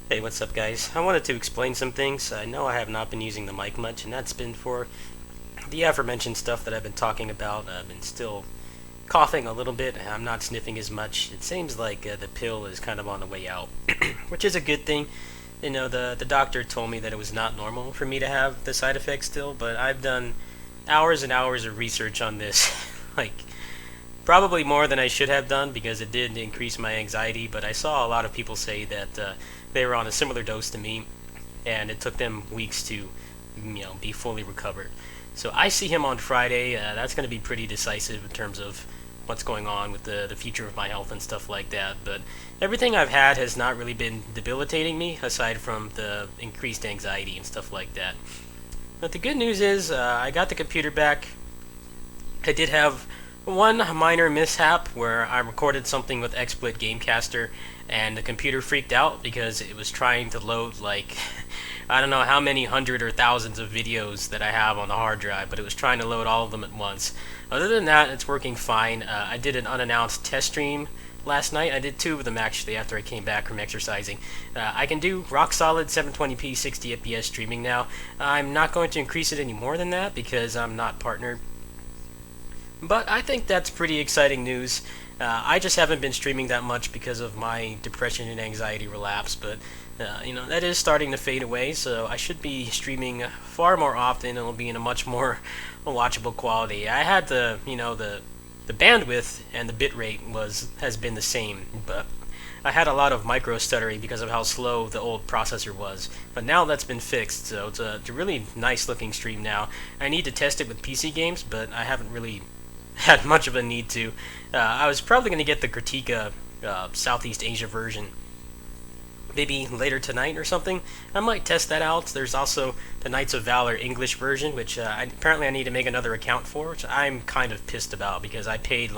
Hey, what's up, guys? I wanted to explain some things. I know I have not been using the mic much, and that's been for the aforementioned stuff that I've been talking about. I've been still coughing a little bit. I'm not sniffing as much. It seems like the pill is kind of on the way out, which is a good thing. The doctor told me that it was not normal for me to have the side effects still, but I've done hours and hours of research on this. like, probably more than I should have done because it did increase my anxiety, but I saw a lot of people say that they were on a similar dose to me, and it took them weeks to, be fully recovered. So I see him on Friday. That's going to be pretty decisive in terms of what's going on with the future of my health and stuff like that. But everything I've had has not really been debilitating me, aside from the increased anxiety and stuff like that. But the good news is I got the computer back. I did have one minor mishap where I recorded something with XSplit Gamecaster and the computer freaked out because it was trying to load like I don't know how many hundred or thousands of videos that I have on the hard drive, but it was trying to load all of them at once. Other than that, it's working fine. I did an unannounced test stream last night. I did two of them actually after I came back from exercising. I can do rock solid 720p 60 fps streaming now. I'm not going to increase it any more than that because I'm not partnered, but I think that's pretty exciting news. I just haven't been streaming that much because of my depression and anxiety relapse, but that is starting to fade away, so I should be streaming far more often and it'll be in a much more watchable quality. I had the bandwidth and the bitrate has been the same, but I had a lot of micro stuttering because of how slow the old processor was. But now that's been fixed, so it's a really nice looking stream now. I need to test it with PC games, but I haven't really had much of a need to. I was probably going to get the Critica Southeast Asia version maybe later tonight or something. I might test that out. There's also the Knights of Valor English version, which apparently I need to make another account for, which I'm kind of pissed about because I paid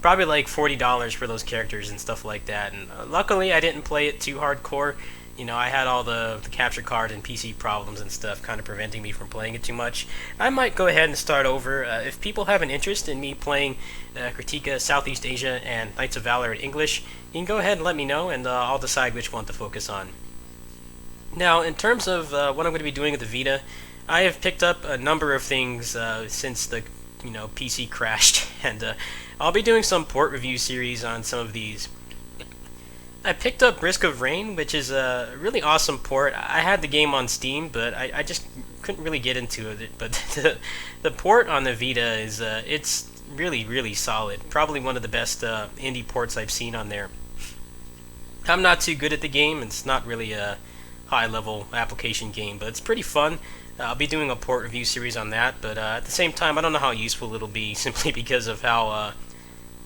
probably like $40 for those characters and stuff like that. And luckily I didn't play it too hardcore. I had all the capture card and PC problems and stuff kind of preventing me from playing it too much. I might go ahead and start over. If people have an interest in me playing Critica, Southeast Asia, and Knights of Valor in English, you can go ahead and let me know, and I'll decide which one to focus on. Now, in terms of what I'm going to be doing with the Vita, I have picked up a number of things since the PC crashed, and I'll be doing some port review series on some of these. I picked up Risk of Rain, which is a really awesome port. I had the game on Steam, but I just couldn't really get into it. But the port on the Vita is it's really, really solid. Probably one of the best indie ports I've seen on there. I'm not too good at the game. It's not really a high-level application game, but it's pretty fun. I'll be doing a port review series on that, but at the same time, I don't know how useful it'll be simply because of how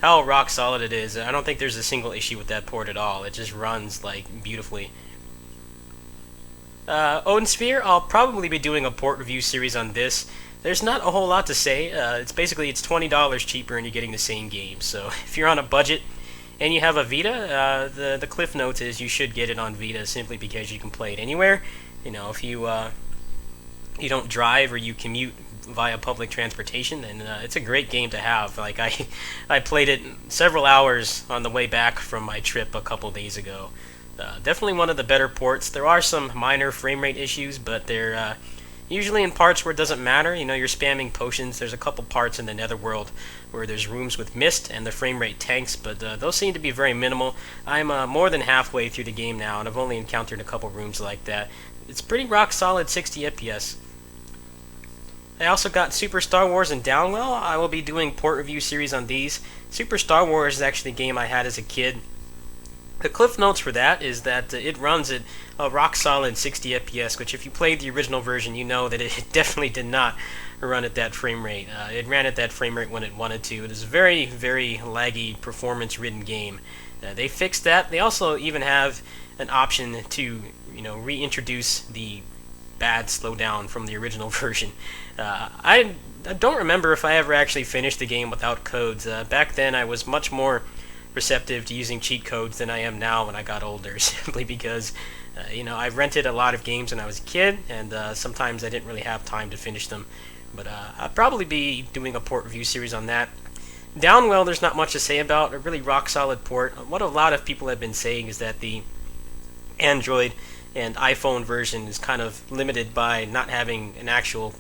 rock solid it is. I don't think there's a single issue with that port at all. It just runs beautifully. Odin Sphere, I'll probably be doing a port review series on this. There's not a whole lot to say. It's $20 cheaper and you're getting the same game. So if you're on a budget and you have a Vita, the cliff notes is you should get it on Vita simply because you can play it anywhere. If you don't drive or you commute via public transportation, and it's a great game to have. I played it several hours on the way back from my trip a couple days ago. Definitely one of the better ports. There are some minor frame rate issues, but they're usually in parts where it doesn't matter. You're spamming potions. There's a couple parts in the Netherworld where there's rooms with mist and the frame rate tanks, but those seem to be very minimal. I'm more than halfway through the game now, and I've only encountered a couple rooms like that. It's pretty rock solid 60 FPS. I also got Super Star Wars and Downwell. I will be doing port review series on these. Super Star Wars is actually a game I had as a kid. The cliff notes for that is that it runs at a rock solid 60 FPS, which if you played the original version, you know that it definitely did not run at that frame rate. It ran at that frame rate when it wanted to. It is a very, very laggy, performance-ridden game. They fixed that. They also even have an option to, reintroduce the bad slowdown from the original version. I don't remember if I ever actually finished the game without codes. Back then, I was much more receptive to using cheat codes than I am now when I got older, simply because, I rented a lot of games when I was a kid, and sometimes I didn't really have time to finish them. But I'll probably be doing a port review series on that. Downwell, there's not much to say about. A really rock-solid port. What a lot of people have been saying is that the Android and iPhone version is kind of limited by not having an actual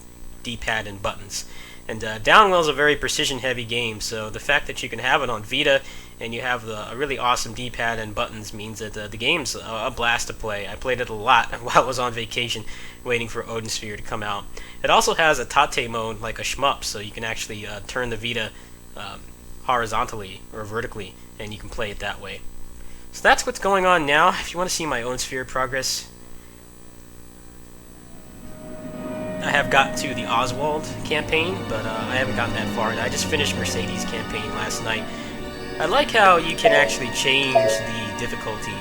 D-pad and buttons. And Downwell is a very precision-heavy game, so the fact that you can have it on Vita and you have a really awesome D-pad and buttons means that the game's a blast to play. I played it a lot while I was on vacation waiting for Odin Sphere to come out. It also has a Tate mode like a shmup, so you can actually turn the Vita horizontally or vertically, and you can play it that way. So that's what's going on now. If you want to see my own Sphere progress, I have gotten to the Oswald campaign, but I haven't gotten that far, and I just finished Mercedes campaign last night. I like how you can actually change the difficulty.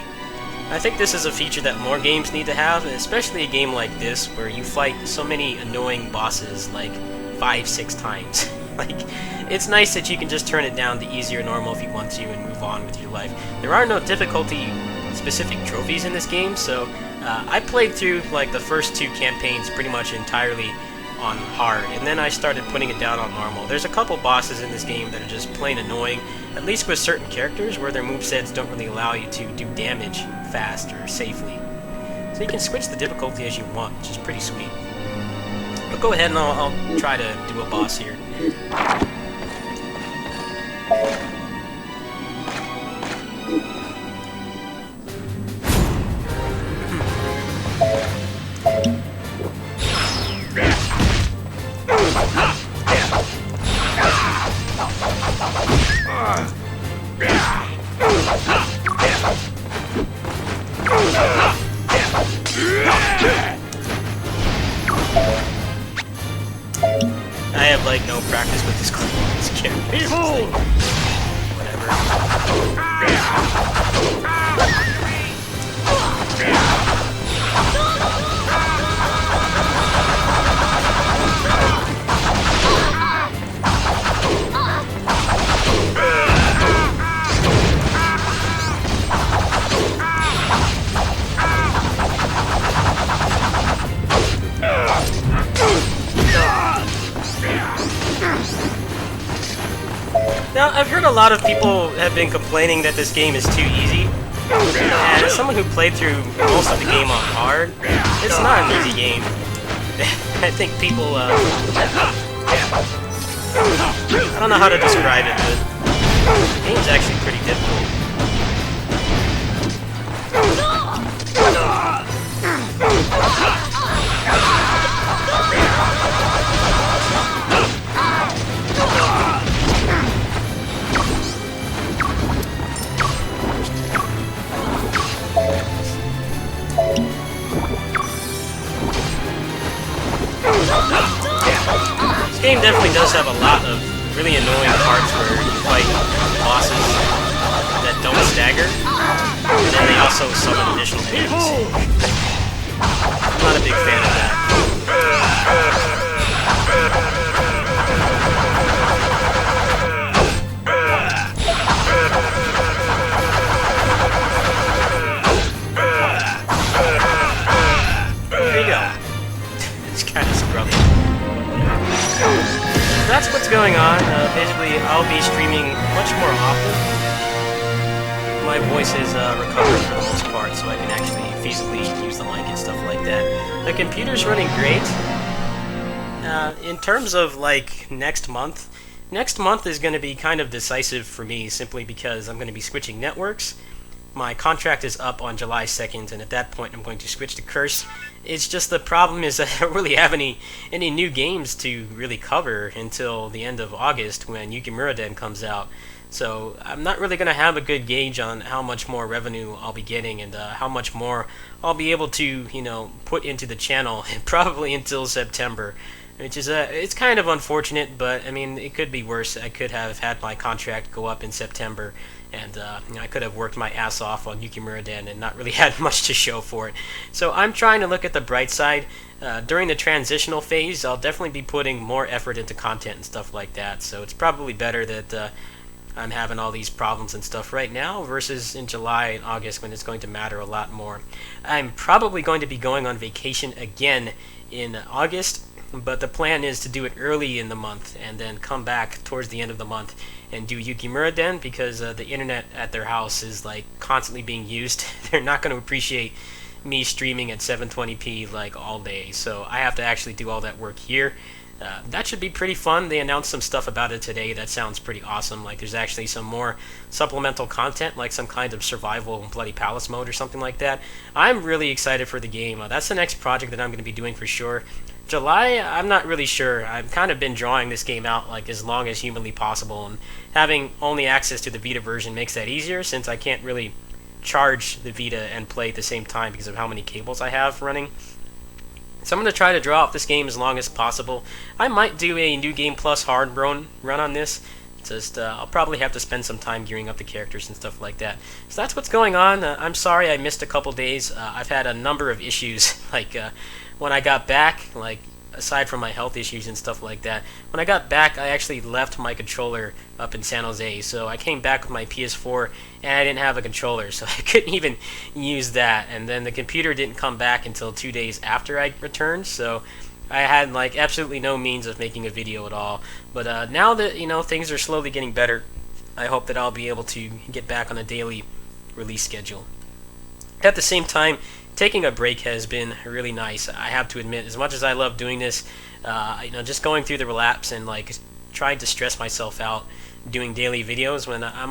I think this is a feature that more games need to have, especially a game like this, where you fight so many annoying bosses like 5-6 times. Like, it's nice that you can just turn it down to easy or normal if you want to and move on with your life. There are no difficulty-specific trophies in this game, so I played through like the first 2 campaigns pretty much entirely on hard, and then I started putting it down on normal. There's a couple bosses in this game that are just plain annoying, at least with certain characters where their movesets don't really allow you to do damage fast or safely. So you can switch the difficulty as you want, which is pretty sweet. But go ahead and I'll try to do a boss here. I have like no practice with this character. Like, Now, I've heard a lot of people have been complaining that this game is too easy, and as someone who played through most of the game on hard, it's not an easy game. I think people, I don't know how to describe it, but the game's actually pretty difficult. This game definitely does have a lot of really annoying parts where you fight bosses that don't stagger, and then they also summon additional enemies. I'm not a big fan of that. There you go. It's kind of scrubby. That's what's going on. Basically, I'll be streaming much more often. My voice is recovered for the most part, so I can actually feasibly use the mic and stuff like that. The computer's running great. In terms of like next month is going to be kind of decisive for me, simply because I'm going to be switching networks. My contract is up on July 2nd, and at that point I'm going to switch to Curse. It's just the problem is that I don't really have any new games to really cover until the end of August when Yukimura Den comes out. So I'm not really going to have a good gauge on how much more revenue I'll be getting and how much more I'll be able to, put into the channel, probably until September. Which is it's kind of unfortunate, but I mean it could be worse. I could have had my contract go up in September, and I could have worked my ass off on Yukimura Den and not really had much to show for it. So I'm trying to look at the bright side. During the transitional phase, I'll definitely be putting more effort into content and stuff like that. So it's probably better that I'm having all these problems and stuff right now versus in July and August when it's going to matter a lot more. I'm probably going to be going on vacation again in August. But the plan is to do it early in the month and then come back towards the end of the month and do Yukimura Den, because the internet at their house is like constantly being used. They're not going to appreciate me streaming at 720p like all day, so I have to actually do all that work here. That should be pretty fun. They announced some stuff about it today that sounds pretty awesome. Like there's actually some more supplemental content, like some kind of survival Bloody Palace mode or something like that. I'm really excited for the game. That's the next project that I'm going to be doing for sure. July, I'm not really sure. I've kind of been drawing this game out like as long as humanly possible, and having only access to the Vita version makes that easier, since I can't really charge the Vita and play at the same time because of how many cables I have running. So I'm going to try to draw out this game as long as possible. I might do a New Game Plus hard run on this. Just I'll probably have to spend some time gearing up the characters and stuff like that. So that's what's going on. I'm sorry I missed a couple days. I've had a number of issues. Like when I got back, like aside from my health issues and stuff like that, when I got back, I actually left my controller up in San Jose. So I came back with my PS4 and I didn't have a controller, so I couldn't even use that. And then the computer didn't come back until 2 days after I returned, so I had like absolutely no means of making a video at all. But now that things are slowly getting better, I hope that I'll be able to get back on a daily release schedule. At the same time, taking a break has been really nice. I have to admit, as much as I love doing this, just going through the relapse and like trying to stress myself out doing daily videos when I'm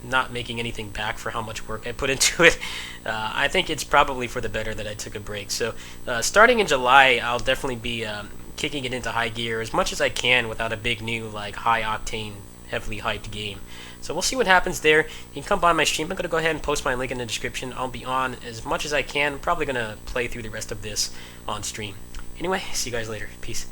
not making anything back for how much work I put into it. I think it's probably for the better that I took a break. So starting in July, I'll definitely be kicking it into high gear as much as I can without a big new like high octane, heavily hyped game. So we'll see what happens there. You can come by my stream. I'm going to go ahead and post my link in the description. I'll be on as much as I can. I'm probably going to play through the rest of this on stream. Anyway, see you guys later. Peace.